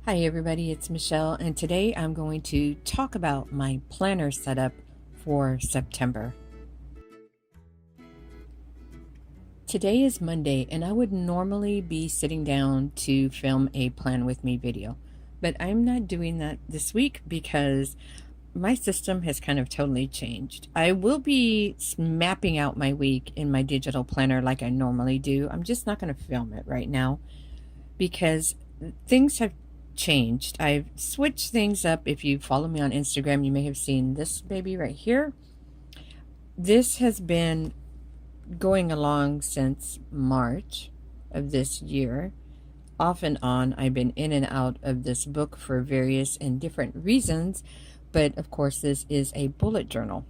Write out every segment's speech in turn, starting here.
Hi everybody, it's Michelle, and today I'm going to talk about my planner setup for September. Today is Monday, and I would normally be sitting down to film a plan with me video, but I'm not doing that this week because my system has kind of totally changed. I will be mapping out my week in my digital planner like I normally do. I'm just not going to film it right now because things have changed. I've switched things up. If you follow me on Instagram, you may have seen this baby right here. This has been going along since March of this year. Off and on, I've been in and out of this book for various and different reasons, but of course this is a bullet journal.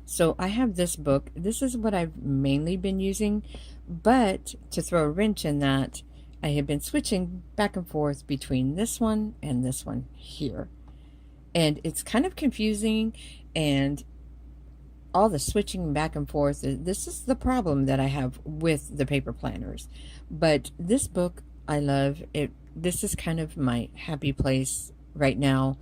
So I have this book. This is what I've mainly been using, but to throw a wrench in that, I have been switching back and forth between this one and this one here. And it's kind of confusing, and all the switching back and forth, this is the problem that I have with the paper planners. But this book, I love it. This is kind of my happy place right now.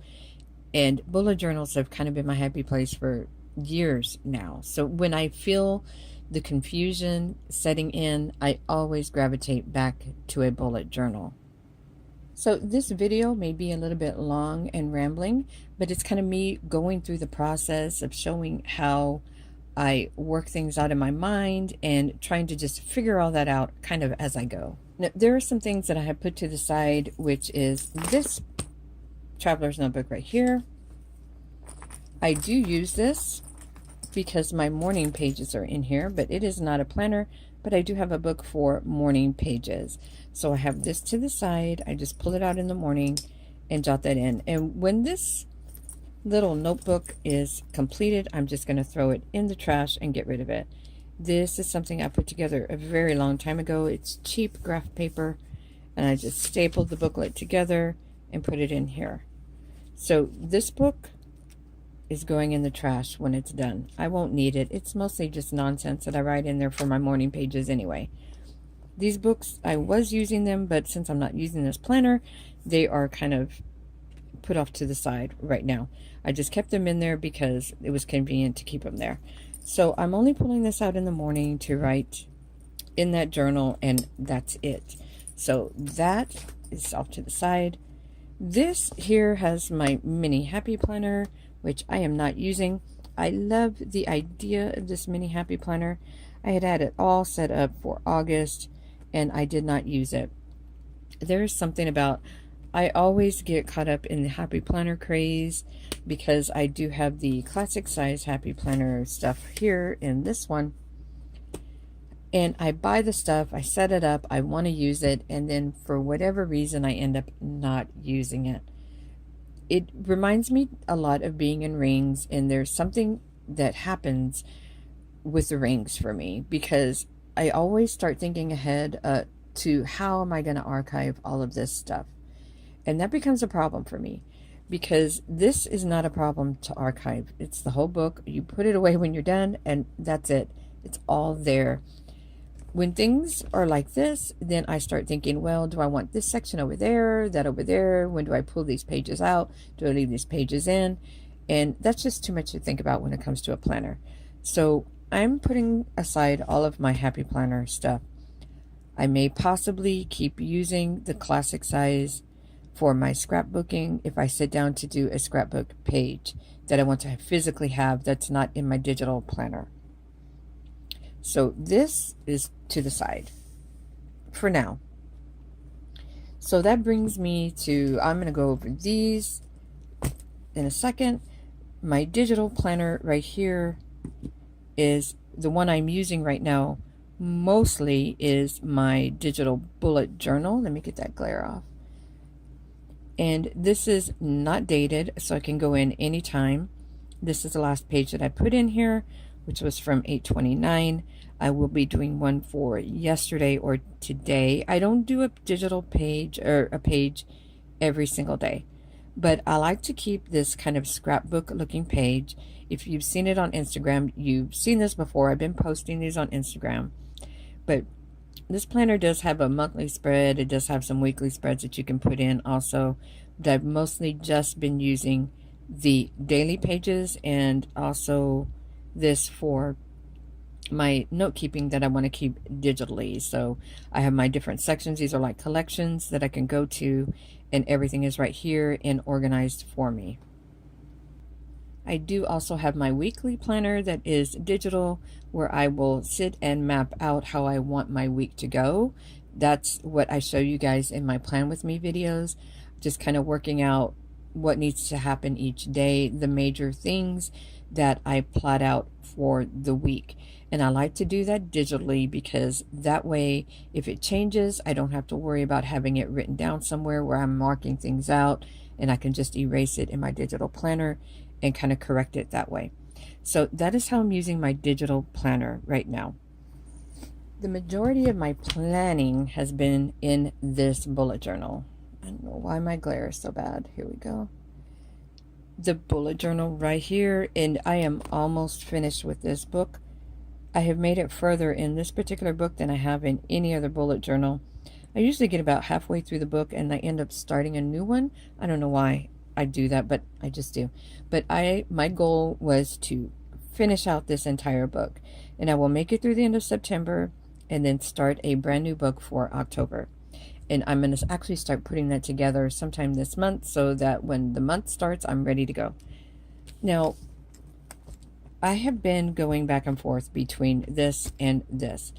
And bullet journals have kind of been my happy place for years now. So when I feel the confusion setting in, I always gravitate back to a bullet journal. So this video may be a little bit long and rambling, but it's kind of me going through the process of showing how I work things out in my mind and trying to just figure all that out kind of as I go. Now, there are some things that I have put to the side, which is this traveler's notebook right here. I do use this because my morning pages are in here, but it is not a planner, but I do have a book for morning pages. So I have this to the side. I just pull it out in the morning and jot that in. And when this little notebook is completed, I'm just going to throw it in the trash and get rid of it. This is something I put together a very long time ago. It's cheap graph paper, and I just stapled the booklet together and put it in here. So this book is going in the trash when it's done. I won't need it. It's mostly just nonsense that I write in there for my morning pages anyway. These books, I was using them, but since I'm not using this planner, they are kind of put off to the side right now. I just kept them in there because it was convenient to keep them there. So I'm only pulling this out in the morning to write in that journal, and that's it. So that is off to the side. This here has my mini happy planner, which I am not using. I love the idea of this mini happy planner. I had it all set up for August, and I did not use it. There's something about, I always get caught up in the happy planner craze because I do have the classic size happy planner stuff here in this one. And I buy the stuff, I set it up, I want to use it, and then for whatever reason I end up not using it. It reminds me a lot of being in rings, and there's something that happens with the rings for me because I always start thinking ahead to how am I going to archive all of this stuff. And that becomes a problem for me because this is not a problem to archive. It's the whole book. You put it away when you're done, and that's it. It's all there. When things are like this, then I start thinking, well, do I want this section over there, that over there? When do I pull these pages out? Do I leave these pages in? And that's just too much to think about when it comes to a planner. So I'm putting aside all of my happy planner stuff. I may possibly keep using the classic size for my scrapbooking if I sit down to do a scrapbook page that I want to physically have that's not in my digital planner. So this is to the side for now. So that brings me to, I'm going to go over these in a second. My digital planner right here is the one I'm using right now. Mostly is my digital bullet journal. Let me get that glare off. And this is not dated, so I can go in anytime. This is the last page that I put in here, which was from 8/29. I will be doing one for yesterday or today. I don't do a digital page or a page every single day, but I like to keep this kind of scrapbook looking page. If you've seen it on Instagram, you've seen this before. I've been posting these on Instagram, but This planner does have a monthly spread. It does have some weekly spreads that you can put in also. But I've mostly just been using the daily pages and also this for my note keeping that I want to keep digitally. So I have my different sections. These are like collections that I can go to, and everything is right here and organized for me. I do also have my weekly planner that is digital, where I will sit and map out how I want my week to go. That's what I show you guys in my Plan With Me videos, just kind of working out what needs to happen each day, the major things that I plot out for the week. And I like to do that digitally because that way, if it changes, I don't have to worry about having it written down somewhere where I'm marking things out, and I can just erase it in my digital planner and kind of correct it that way. So that is how I'm using my digital planner right now. The majority of my planning has been in this bullet journal. I don't know why my glare is so bad. Here we go. The bullet journal right here, and I am almost finished with this book. I have made it further in this particular book than I have in any other bullet journal. I usually get about halfway through the book and I end up starting a new one. I don't know why I do that, but I just do. But my goal was to finish out this entire book, and I will make it through the end of September and then start a brand new book for October. And I'm going to actually start putting that together sometime this month so that when the month starts, I'm ready to go. Now, I have been going back and forth between this and this.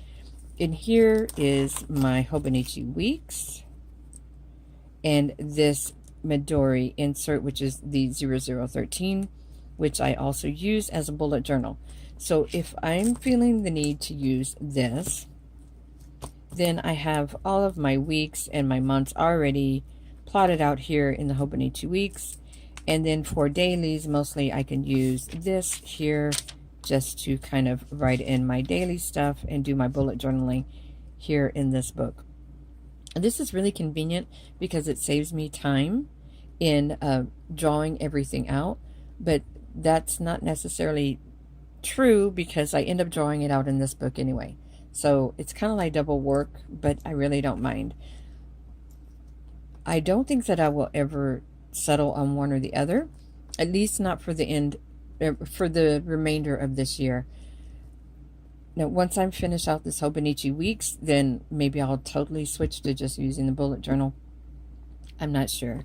And here is my Hobonichi Weeks and this Midori insert, which is the 0013, which I also use as a bullet journal. So if I'm feeling the need to use this, then I have all of my weeks and my months already plotted out here in the Hobonichi Weeks. And then for dailies, mostly I can use this here just to kind of write in my daily stuff and do my bullet journaling here in this book. This is really convenient because it saves me time in drawing everything out, but that's not necessarily true because I end up drawing it out in this book anyway. So it's kind of like double work, but I really don't mind. I don't think that I will ever settle on one or the other, at least not for the remainder of this year. Now, once I'm finished out this Hobonichi Weeks, then maybe I'll totally switch to just using the bullet journal. I'm not sure.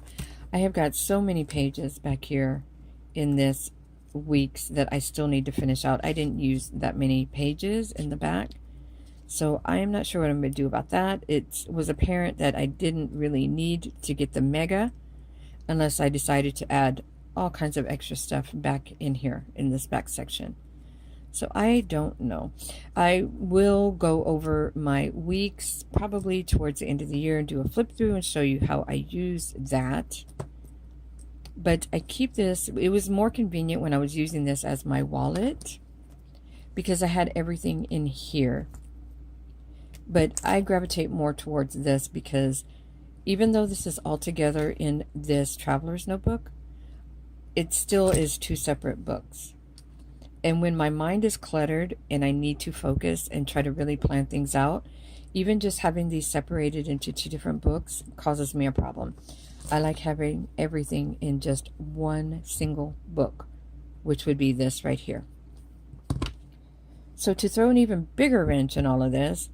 I have got so many pages back here in this weeks that I still need to finish out. I didn't use that many pages in the back, so I am not sure what I'm going to do about that. It was apparent that I didn't really need to get the mega unless I decided to add all kinds of extra stuff back in here in this back section. So I don't know. I will go over my weeks probably towards the end of the year and do a flip through and show you how I use that. But I keep this, it was more convenient when I was using this as my wallet because I had everything in here. But I gravitate more towards this because even though this is all together in this traveler's notebook, it still is two separate books. And when my mind is cluttered and I need to focus and try to really plan things out, even just having these separated into two different books causes me a problem. I like having everything in just one single book, which would be this right here. So to throw an even bigger wrench in all of this,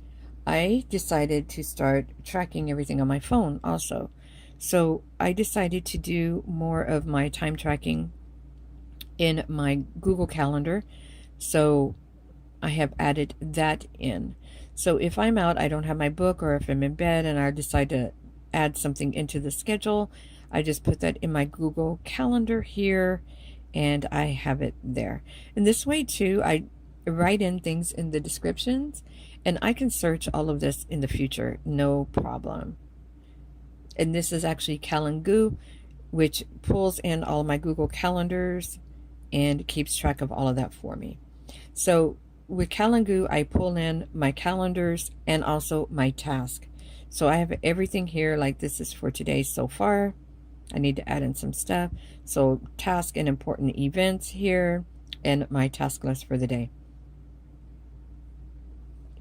I decided to start tracking everything on my phone also. So I decided to do more of my time tracking in my Google Calendar. So I have added that in. So if I'm out, I don't have my book, or if I'm in bed and I decide to add something into the schedule, I just put that in my Google Calendar here and I have it there. And this way too, I write in things in the descriptions and I can search all of this in the future, no problem. And this is actually Calendoo, which pulls in all of my Google Calendars and keeps track of all of that for me. So with Calendoo, I pull in my calendars and also my task. So I have everything here, like this is for today so far. I need to add in some stuff. So task and important events here and my task list for the day.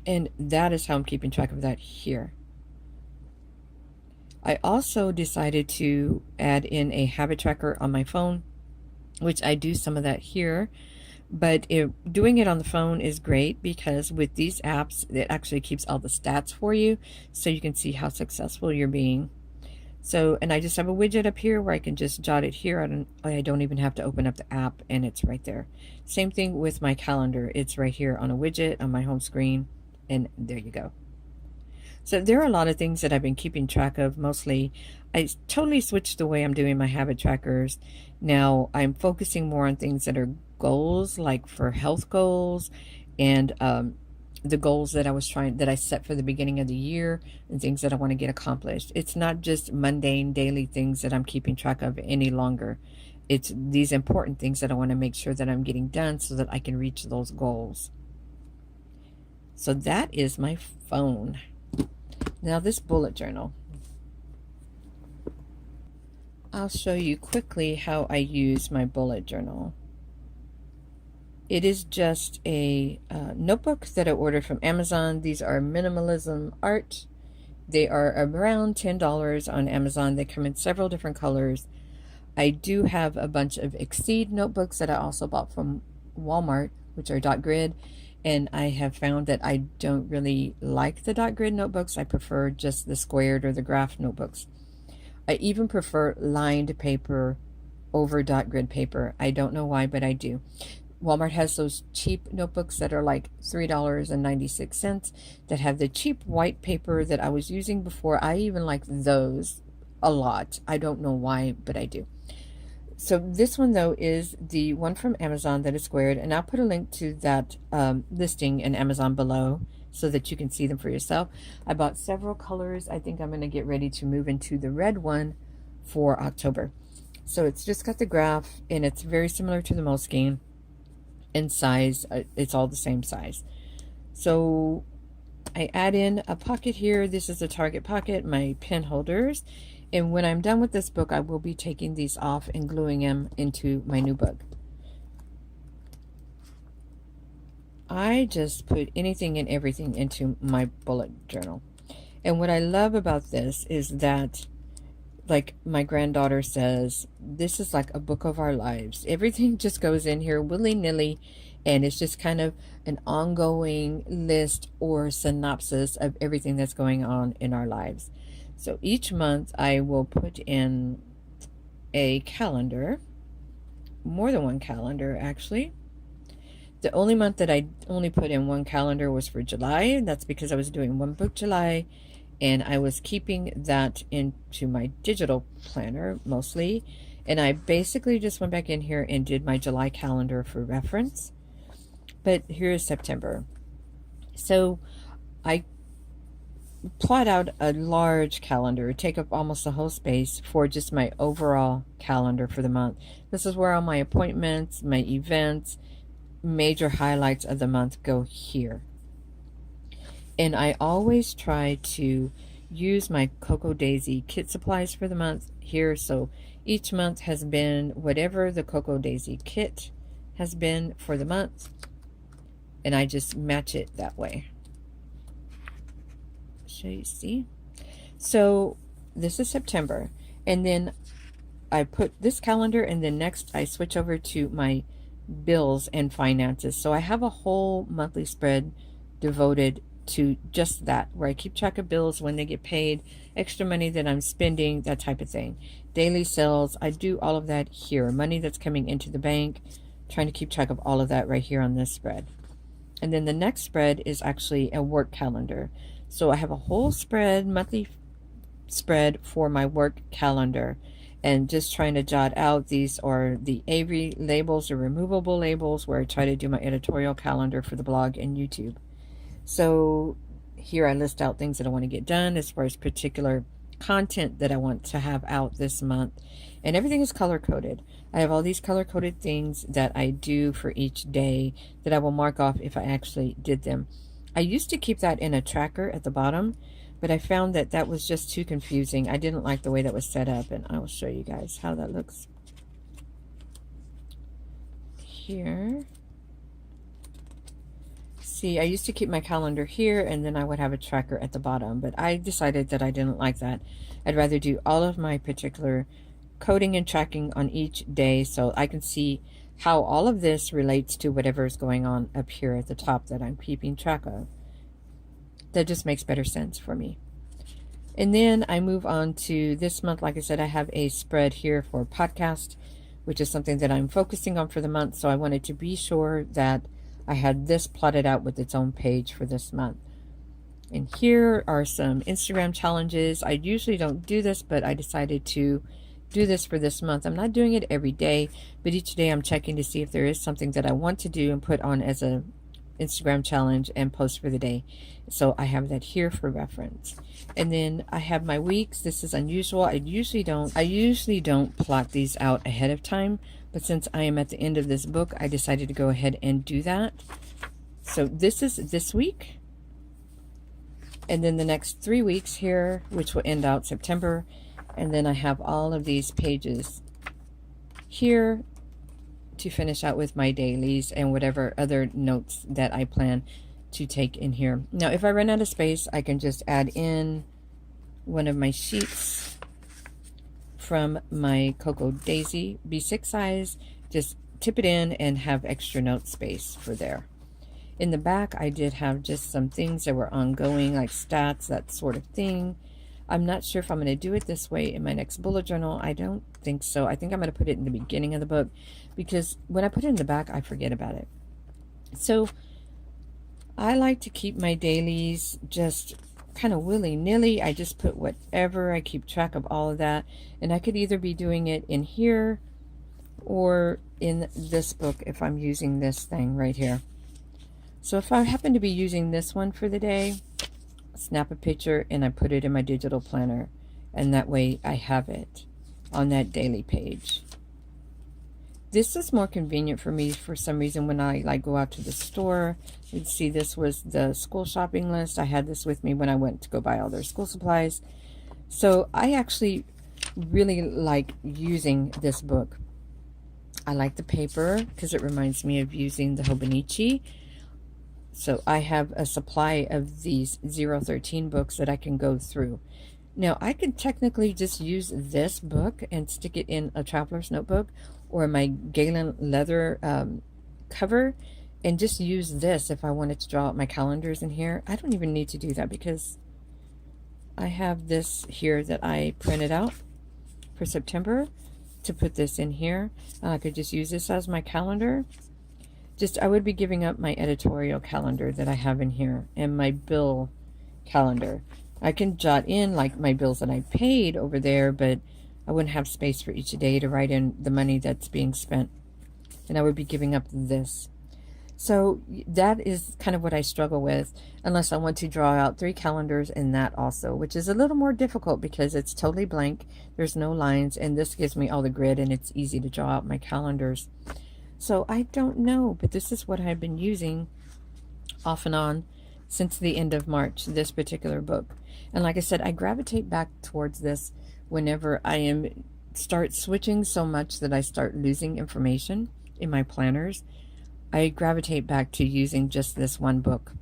And that is how I'm keeping track of that here. I also decided to add in a habit tracker on my phone, which I do some of that here. But doing it on the phone is great because with these apps, it actually keeps all the stats for you so you can see how successful you're being. So, and I just have a widget up here where I can just jot it here. I don't even have to open up the app and it's right there. Same thing with my calendar. It's right here on a widget on my home screen and there you go. So there are a lot of things that I've been keeping track of. Mostly, I totally switched the way I'm doing my habit trackers. Now I'm focusing more on things that are goals, like for health goals and the goals that I set for the beginning of the year and things that I want to get accomplished. It's not just mundane daily things that I'm keeping track of any longer. It's these important things that I want to make sure that I'm getting done so that I can reach those goals. So that is my phone. Now this bullet journal, I'll show you quickly how I use my bullet journal. It is just a notebook that I ordered from Amazon. These are minimalism art. They are around $10 on Amazon. They come in several different colors. I do have a bunch of Exceed notebooks that I also bought from Walmart, which are dot grid. And I have found that I don't really like the dot grid notebooks. I prefer just the squared or the graph notebooks. I even prefer lined paper over dot grid paper. I don't know why, but I do. Walmart has those cheap notebooks that are like $3.96 that have the cheap white paper that I was using before. I even like those a lot. I don't know why, but I do. So this one though is the one from Amazon that is squared, and I'll put a link to that listing in Amazon below so that you can see them for yourself. I bought several colors. I think I'm going to get ready to move into the red one for October. So it's just got the graph and it's very similar to the Moleskine in size. It's all the same size. So I add in a pocket here. This is a Target pocket, my pen holders. And when I'm done with this book, I will be taking these off and gluing them into my new book. I just put anything and everything into my bullet journal. And what I love about this is that, like my granddaughter says, this is like a book of our lives. Everything just goes in here willy-nilly, and it's just kind of an ongoing list or synopsis of everything that's going on in our lives. So each month I will put in a calendar, more than one calendar actually. The only month that I only put in one calendar was for July. That's because I was doing one book July, and I was keeping that into my digital planner mostly. And I basically just went back in here and did my July calendar for reference. But here is September. So I plot out a large calendar, take up almost the whole space for just my overall calendar for the month. This is where all my appointments, my events, major highlights of the month go here. And I always try to use my Cocoa Daisy kit supplies for the month here. So each month has been whatever the Cocoa Daisy kit has been for the month. And I just match it that way. Show you, see? So this is September. And then I put this calendar, and then next I switch over to my bills and finances. So I have a whole monthly spread devoted to just that, where I keep track of bills, when they get paid, extra money that I'm spending, that type of thing. Daily sales, I do all of that here. Money that's coming into the bank, trying to keep track of all of that right here on this spread. And then the next spread is actually a work calendar. So I have a whole spread, monthly spread for my work calendar, and just trying to jot out. These are the Avery labels or removable labels, where I try to do my editorial calendar for the blog and YouTube. So here I list out things that I want to get done as far as particular content that I want to have out this month, and everything is color coded. I have all these color coded things that I do for each day that I will mark off if I actually did them. I used to keep that in a tracker at the bottom, but I found that that was just too confusing. I didn't like the way that was set up, and I will show you guys how that looks here. See, I used to keep my calendar here and then I would have a tracker at the bottom, but I decided that I didn't like that. I'd rather do all of my particular coding and tracking on each day so I can see how all of this relates to whatever is going on up here at the top that I'm keeping track of. That just makes better sense for me. And then I move on to this month. Like I said, I have a spread here for podcast, which is something that I'm focusing on for the month. So I wanted to be sure that I had this plotted out with its own page for this month. And here are some Instagram challenges. I usually don't do this, but I decided to do this for this month. I'm not doing it every day, but each day I'm checking to see if there is something that I want to do and put on as a Instagram challenge and post for the day. So I have that here for reference. And then I have my weeks. This is unusual. I usually don't plot these out ahead of time, but since I am at the end of this book, I decided to go ahead and do that. So this is this week. And then the next 3 weeks here, which will end out September. And then I have all of these pages here to finish out with my dailies and whatever other notes that I plan to take in here. Now, if I run out of space, I can just add in one of my sheets from my Cocoa Daisy B6 size, just tip it in and have extra note space for there. In the back, I did have just some things that were ongoing, like stats, that sort of thing. I'm not sure if I'm going to do it this way in my next bullet journal. I don't think so. I think I'm going to put it in the beginning of the book because when I put it in the back, I forget about it. So I like to keep my dailies just kind of willy-nilly. I just put whatever. I keep track of all of that. And I could either be doing it in here or in this book if I'm using this thing right here. So if I happen to be using this one for the day, snap a picture and I put it in my digital planner, and that way I have it on that daily page. This is more convenient for me for some reason when I like go out to the store. You'd see this was the school shopping list. I had this with me when I went to go buy all their school supplies. So I actually really like using this book. I like the paper because it reminds me of using the Hobonichi. So I have a supply of these 013 books that I can go through. Now, I could technically just use this book and stick it in a traveler's notebook or my Gaylor leather cover and just use this if I wanted to draw out my calendars in here. I don't even need to do that because I have this here that I printed out for September to put this in here. I could just use this as my calendar. I would be giving up my editorial calendar that I have in here and my bill calendar. I can jot in like my bills that I paid over there, but I wouldn't have space for each day to write in the money that's being spent. And I would be giving up this. So that is kind of what I struggle with, unless I want to draw out 3 calendars in that also, which is a little more difficult because it's totally blank. There's no lines, and this gives me all the grid, and it's easy to draw out my calendars. So I don't know, but this is what I've been using off and on since the end of March, this particular book. And like I said, I gravitate back towards this whenever I start switching so much that I start losing information in my planners. I gravitate back to using just this one book.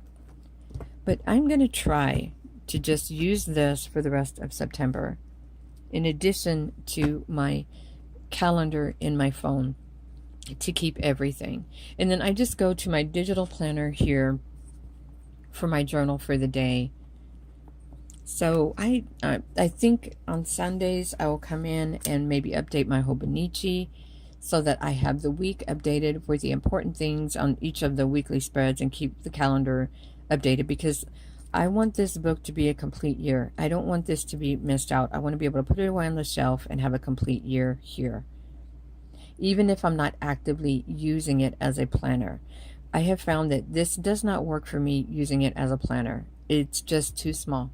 But I'm going to try to just use this for the rest of September, in addition to my calendar in my phone, to keep everything. And then I just go to my digital planner here for my journal for the day. So I think on Sundays I will come in and maybe update my Hobonichi so that I have the week updated with the important things on each of the weekly spreads and keep the calendar updated, because I want this book to be a complete year. I don't want this to be missed out. I want to be able to put it away on the shelf and have a complete year here, even if I'm not actively using it as a planner. I have found that this does not work for me using it as a planner. It's just too small.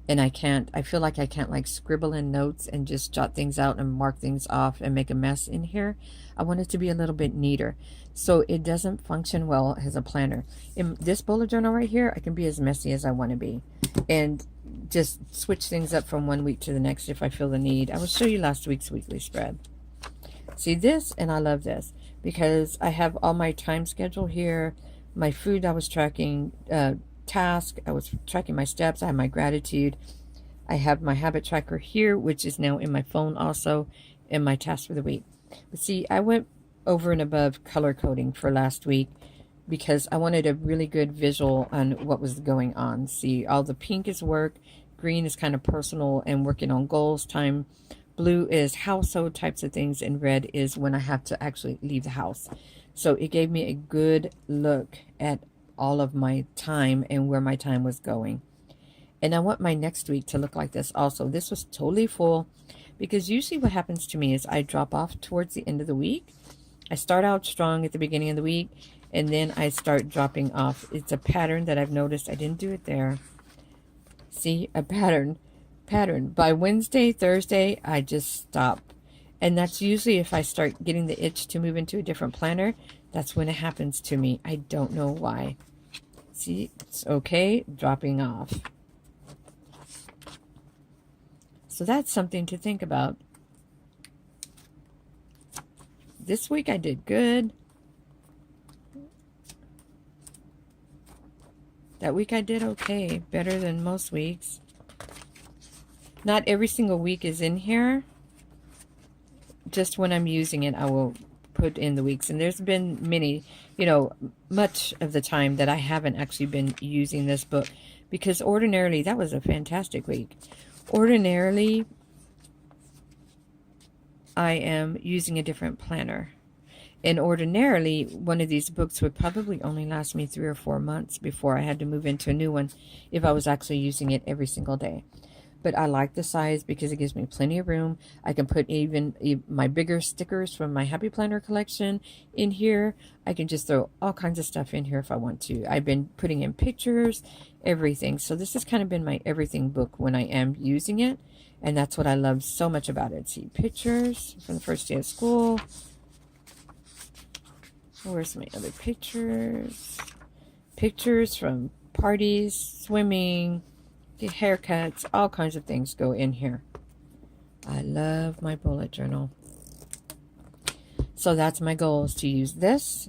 And I feel like I can't like scribble in notes and just jot things out and mark things off and make a mess in here. I want it to be a little bit neater. So it doesn't function well as a planner. In this bullet journal right here, I can be as messy as I want to be and just switch things up from one week to the next if I feel the need. I will show you last week's weekly spread. See this, and I love this because I have all my time schedule here, my food I was tracking, task, I was tracking my steps, I have my gratitude, I have my habit tracker here, which is now in my phone also, and my task for the week. But see, I went over and above color coding for last week because I wanted a really good visual on what was going on. See, all the pink is work, green is kind of personal and working on goals time, blue is household types of things, and red is when I have to actually leave the house. So it gave me a good look at all of my time and where my time was going. And I want my next week to look like this also. This was totally full because usually what happens to me is I drop off towards the end of the week. I start out strong at the beginning of the week, and then I start dropping off. It's a pattern that I've noticed. I didn't do it there. See, a pattern. By Wednesday, Thursday, I just stop. And that's usually if I start getting the itch to move into a different planner. That's when it happens to me. I don't know why. See, it's okay, dropping off. So that's something to think about. This week I did good. That week I did okay, better than most weeks. Not every single week is in here. Just when I'm using it, I will put in the weeks. And there's been many, much of the time that I haven't actually been using this book. Because ordinarily, that was a fantastic week. Ordinarily, I am using a different planner. And ordinarily, one of these books would probably only last me 3 or 4 months before I had to move into a new one if I was actually using it every single day. But I like the size because it gives me plenty of room. I can put even my bigger stickers from my Happy Planner collection in here. I can just throw all kinds of stuff in here if I want to. I've been putting in pictures, everything. So this has kind of been my everything book when I am using it. And that's what I love so much about it. See, pictures from the first day of school. Where's my other pictures? Pictures from parties, swimming, haircuts, all kinds of things go in here. I love my bullet journal. So that's my goal, is to use this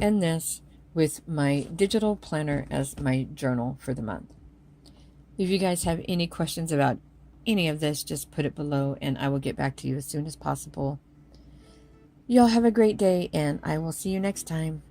and this with my digital planner as my journal for the month. If you guys have any questions about any of this, just put it below and I will get back to you as soon as possible. Y'all have a great day, and I will see you next time.